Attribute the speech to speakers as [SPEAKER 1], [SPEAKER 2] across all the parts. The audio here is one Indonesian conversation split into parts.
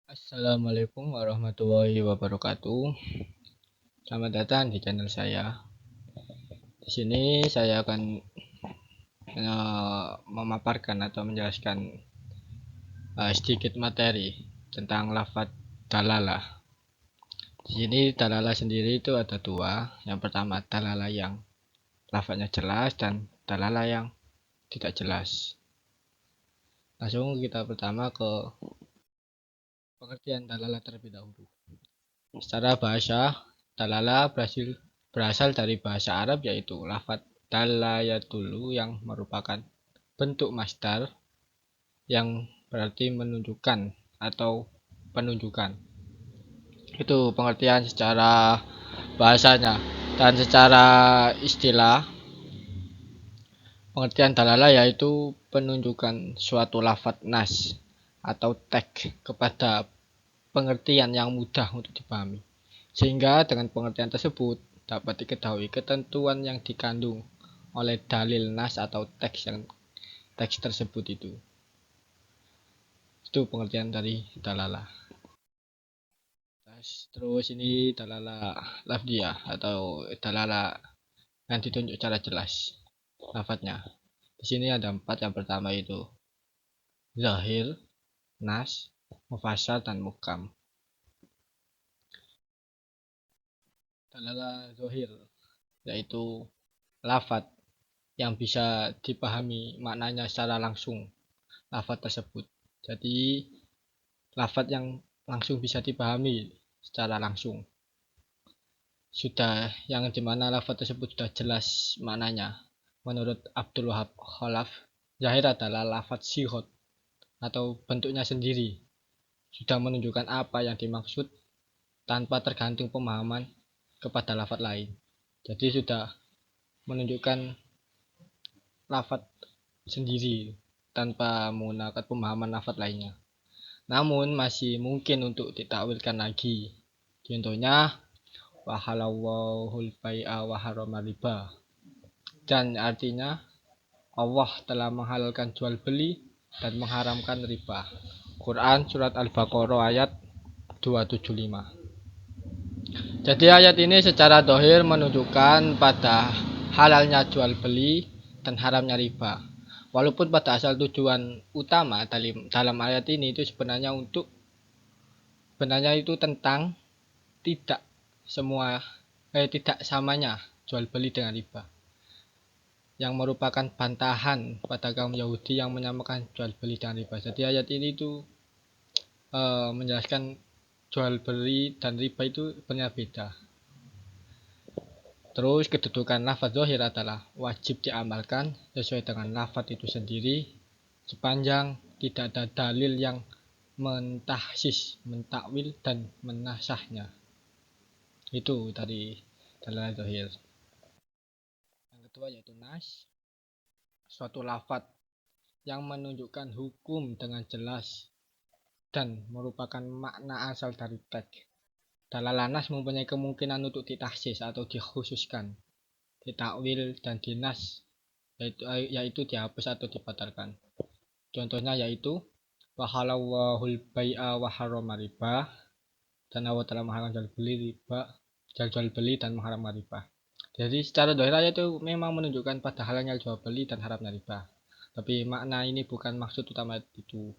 [SPEAKER 1] Assalamualaikum warahmatullahi wabarakatuh. Selamat datang di channel saya. Di sini saya akan memaparkan atau menjelaskan sedikit materi tentang lafadz dalalah. Di sini dalalah sendiri itu ada dua. Yang pertama dalalah yang lafadznya jelas dan dalalah yang tidak jelas. Langsung kita pertama ke pengertian dalalah terlebih dahulu. Secara bahasa, dalalah berasal dari bahasa Arab, yaitu lafadz dalayatulu yang merupakan bentuk masdar yang berarti menunjukkan atau penunjukan. Itu pengertian secara bahasanya. Dan secara istilah, pengertian dalalah yaitu penunjukan suatu lafadz nas atau teks kepada pengertian yang mudah untuk dipahami. Sehingga dengan pengertian tersebut dapat diketahui ketentuan yang dikandung oleh dalil nas atau teks tersebut itu. Itu pengertian dari dalalah. Terus ini dalalah lafdiyah atau dalalah yang ditunjuk secara jelas lafadznya. Di sini ada 4. Yang pertama itu zahir, nas, mufassal, dan muhkam. Dalalah zahir yaitu lafadz yang bisa dipahami maknanya secara langsung lafadz tersebut. Jadi lafadz yang langsung bisa dipahami secara langsung, sudah yang dimana lafadz tersebut sudah jelas maknanya. Menurut Abdul Wahab Khalaf, zahir adalah lafadz sighah atau bentuknya sendiri, sudah menunjukkan apa yang dimaksud tanpa tergantung pemahaman kepada lafadz lain. Jadi sudah menunjukkan lafadz sendiri tanpa menggunakan pemahaman lafadz lainnya. Namun masih mungkin untuk ditakwilkan lagi. Contohnya wahalawahul bai'a wa harrama riba. Dan artinya Allah telah menghalalkan jual beli dan mengharamkan riba. Quran surat Al-Baqarah ayat 275. Jadi ayat ini secara dohir menunjukkan pada halalnya jual beli dan haramnya riba. Walaupun pada asal tujuan utama dalam ayat ini itu sebenarnya itu tentang tidak samanya jual beli dengan riba, yang merupakan bantahan pada kaum Yahudi yang menyamakan jual beli dengan riba. Jadi ayat ini itu menjelaskan jual beli dan riba itu benar beda. Terus kedudukan lafadz zahir adalah wajib diamalkan sesuai dengan lafadz itu sendiri sepanjang tidak ada dalil yang mentahsis, mentakwil, dan menasahnya. Itu dari dalil zahir. Yang kedua yaitu nas, suatu lafadz yang menunjukkan hukum dengan jelas dan merupakan makna asal dari teks. Dalalah nas mempunyai kemungkinan untuk ditahsis atau dikhususkan, ditakwil, dan dinas, yaitu dihapus atau dibatalkan. Contohnya yaitu wahalawahul bai'a wa harrama riba, dan Allah telah mengharamkan jual beli dan mengharamkan riba. Jadi secara dohir ayat itu memang menunjukkan pada halalnya jual beli dan haramnya riba. Tapi makna ini bukan maksud utama itu.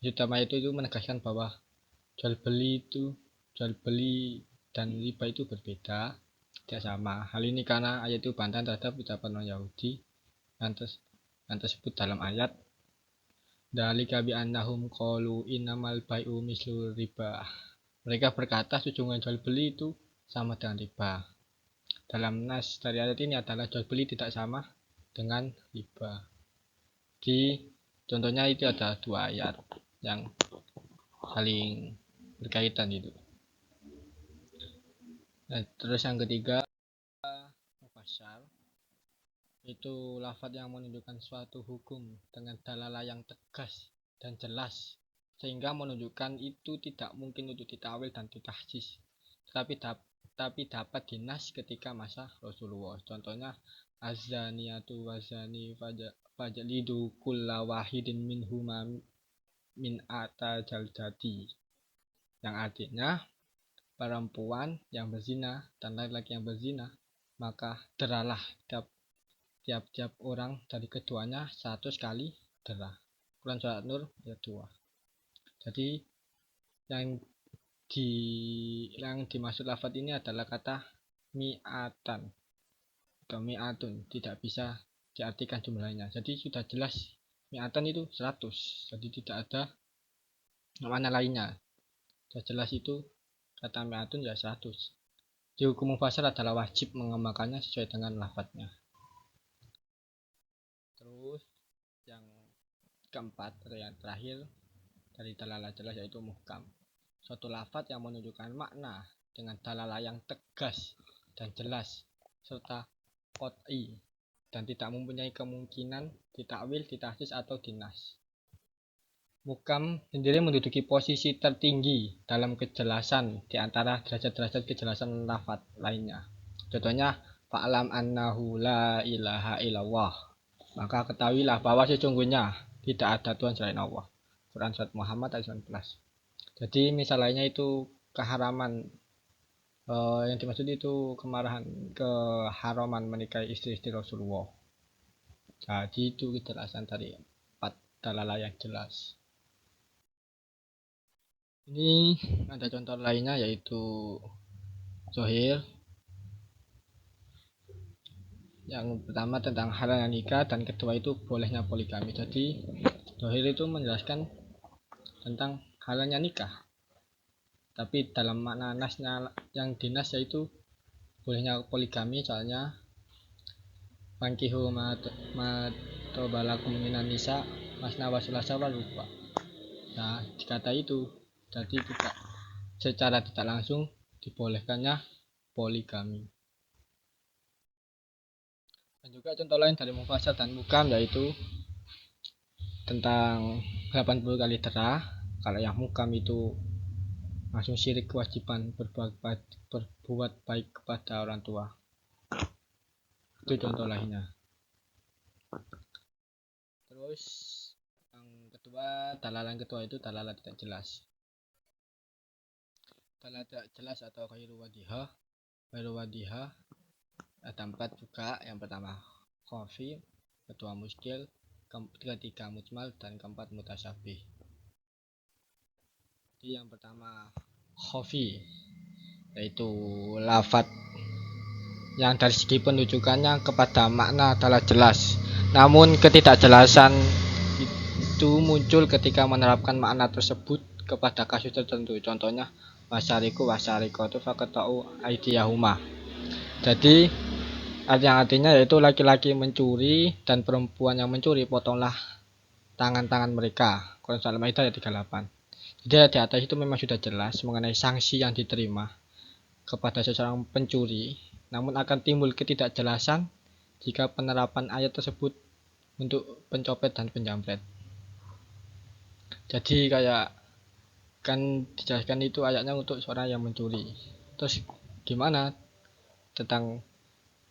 [SPEAKER 1] Maksud utama itu menegaskan bahwa jual beli dan riba itu berbeda, tidak sama. Hal ini karena ayat itu bantahan terhadap ucapan orang Yahudi yang tersebut dalam ayat dzalika bi annahum qalu innamal bai'u mislu riba. Mereka berkata sesungguhnya jual beli itu sama dengan riba. Dalam nas dari ayat ini adalah jual beli tidak sama dengan riba. Di contohnya itu ada 2 ayat yang saling berkaitan itu. Nah, terus yang ketiga mufassal, itu lafadz yang menunjukkan suatu hukum dengan dalalah yang tegas dan jelas sehingga menunjukkan itu tidak mungkin untuk ditakwil dan ditahsis, tapi dapat dinas ketika masa Rasulullah. Contohnya az-zaniyatu waz-zani fajlidu kulla wahidin minhuma min ata jaldati. yang artinya perempuan yang berzina dan laki-laki yang berzina, maka deralah tiap-tiap orang dari keduanya 100 kali dera. Quran Surat Nur ayat 2. Jadi yang dimaksud lafaz ini adalah kata mi'atan atau mi'atun, tidak bisa diartikan jumlahnya. Jadi sudah jelas mi'atan itu 100, jadi tidak ada makna lainnya. Sudah jelas itu kata mi'atun ya 100. Di hukum mufasal adalah wajib mengamalkannya sesuai dengan lafadznya. Terus yang keempat atau yang terakhir dari dalalah jelas yaitu muhkam. Suatu lafadz yang menunjukkan makna dengan dalalah yang tegas dan jelas serta qot'i dan tidak mempunyai kemungkinan ditakwil, ditahsis atau dinas. Muhkam sendiri menduduki posisi tertinggi dalam kejelasan di antara derajat-derajat kejelasan lafadz lainnya. Contohnya, fa'lam annahu la ilaha illallah. Maka ketahuilah bahwa sesungguhnya tidak ada Tuhan selain Allah. Quran Surat Muhammad ayat 19. Jadi misalnya itu keharaman, yang dimaksud itu keharaman menikahi istri-istri Rasulullah. Jadi itu kejelasan dari 4 dalalah yang jelas. Ini ada contoh lainnya yaitu zohir. Yang pertama tentang halalnya nikah dan kedua itu bolehnya poligami. Jadi zohir itu menjelaskan tentang halalnya nikah. Tapi dalam makna nasnya yang dinas yaitu bolehnya poligami, soalnya fankihu ma tobalakum minan nisa masna wa sulasa wa ruba. Nah, dikata itu jadi secara tidak langsung dibolehkannya poligami. Dan juga contoh lain dari mufasal dan mukam yaitu tentang 80 kali dera. Kalau yang mukam itu langsung syirik kewajiban berbuat baik kepada orang tua. Itu contoh lainnya. Terus dalalah yang kedua itu dalalah tidak jelas. Dalalah tidak jelas atau ghairu wadiha ada 4 juga. Yang pertama khafi, kedua muskil, ketiga mujmal, dan keempat mutasyabih. Jadi yang pertama khafi yaitu lafadz yang dari segi penunjukannya kepada makna adalah jelas, namun ketidakjelasan itu muncul ketika menerapkan makna tersebut kepada kasus tertentu. Contohnya wasariku itu faqata'u aydiyahuma. Jadi artinya yaitu laki-laki mencuri dan perempuan yang mencuri, potonglah tangan-tangan mereka. Quran Surat Al-Maidah ayat 38. Jadi di atas itu memang sudah jelas mengenai sanksi yang diterima kepada seseorang pencuri, namun akan timbul ketidakjelasan jika penerapan ayat tersebut untuk pencopet dan penjamret. Jadi kayak kan dijelaskan itu ayatnya untuk seorang yang mencuri. Terus gimana tentang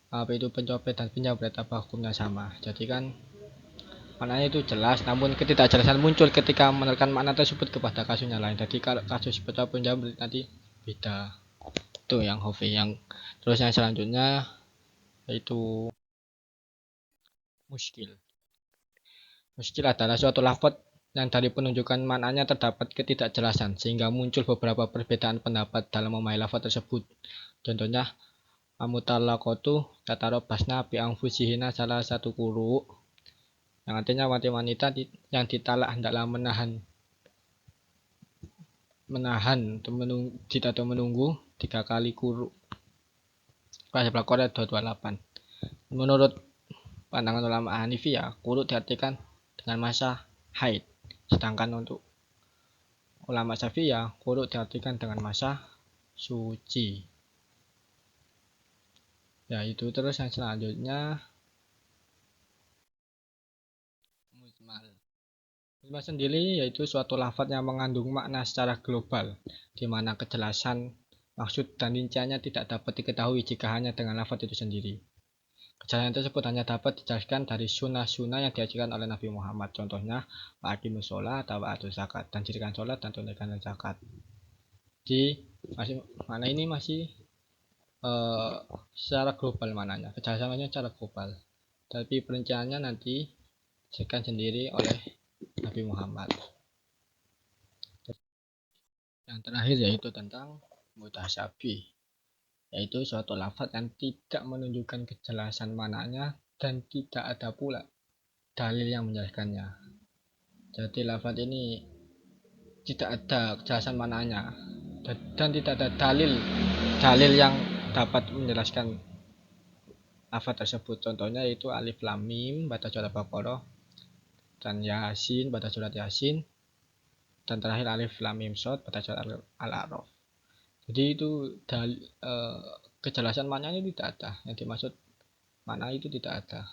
[SPEAKER 1] apa itu pencopet dan penjamret, apa hukumnya sama? Jadi kan maknanya itu jelas, namun ketidakjelasan muncul ketika menerapkan makna tersebut kepada kasusnya lain. Jadi kalau kasus pencopet penjamret nanti beda. Itu yang hofi. Yang terus yang selanjutnya yaitu muskil. Muskil adalah suatu lafadz yang dari penunjukan maknanya terdapat ketidakjelasan sehingga muncul beberapa perbedaan pendapat dalam memahami lafadz tersebut. Contohnya amutallaqatu yatarabasna bi anfusihina salah satu quru, yang artinya wanita yang ditalak hendaklah atau menunggu 3 kali quru. Al-Baqarah 228. Menurut pandangan ulama Hanifiyah, quru diartikan dengan masa haid. Sedangkan untuk ulama Syafi'iyah, quru diartikan dengan masa suci. Ya itu. Terus yang selanjutnya mujmal. Mujmal sendiri yaitu suatu lafadz yang mengandung makna secara global, di mana kejelasan maksud dan rinciannya tidak dapat diketahui jika hanya dengan lafadz itu sendiri. Kejelasan tersebut hanya dapat dijelaskan dari sunnah-sunnah yang diajarkan oleh Nabi Muhammad. Contohnya, wa'aqimus sholat atau wa'atuz zakat, dan dirikan sholat dan tunaikan zakat. Jadi mana ini masih secara global mananya, kejelasannya secara global. Tapi perinciannya nanti dijelaskan sendiri oleh Nabi Muhammad. Yang terakhir yaitu tentang mutasyabih, yaitu suatu lafaz yang tidak menunjukkan kejelasan maknanya dan tidak ada pula dalil yang menjelaskannya. Jadi lafaz ini tidak ada kejelasan maknanya dan tidak ada dalil yang dapat menjelaskan lafaz tersebut. Contohnya yaitu alif lam mim pada surat Baqarah dan Yasin pada surat Yasin, dan terakhir alif lam mim shad pada surat Al-A'raf. Jadi itu kejelasan maknanya tidak ada, yang dimaksud makna itu tidak ada,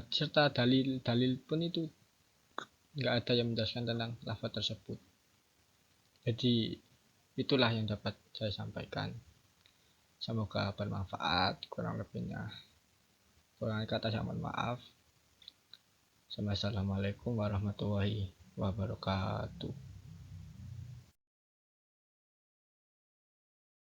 [SPEAKER 1] serta dalil pun itu nggak ada yang menjelaskan tentang lafaz tersebut. Jadi itulah yang dapat saya sampaikan. Semoga bermanfaat. Kurang lebihnya, kurang kata saya mohon maaf. Assalamualaikum warahmatullahi wabarakatuh.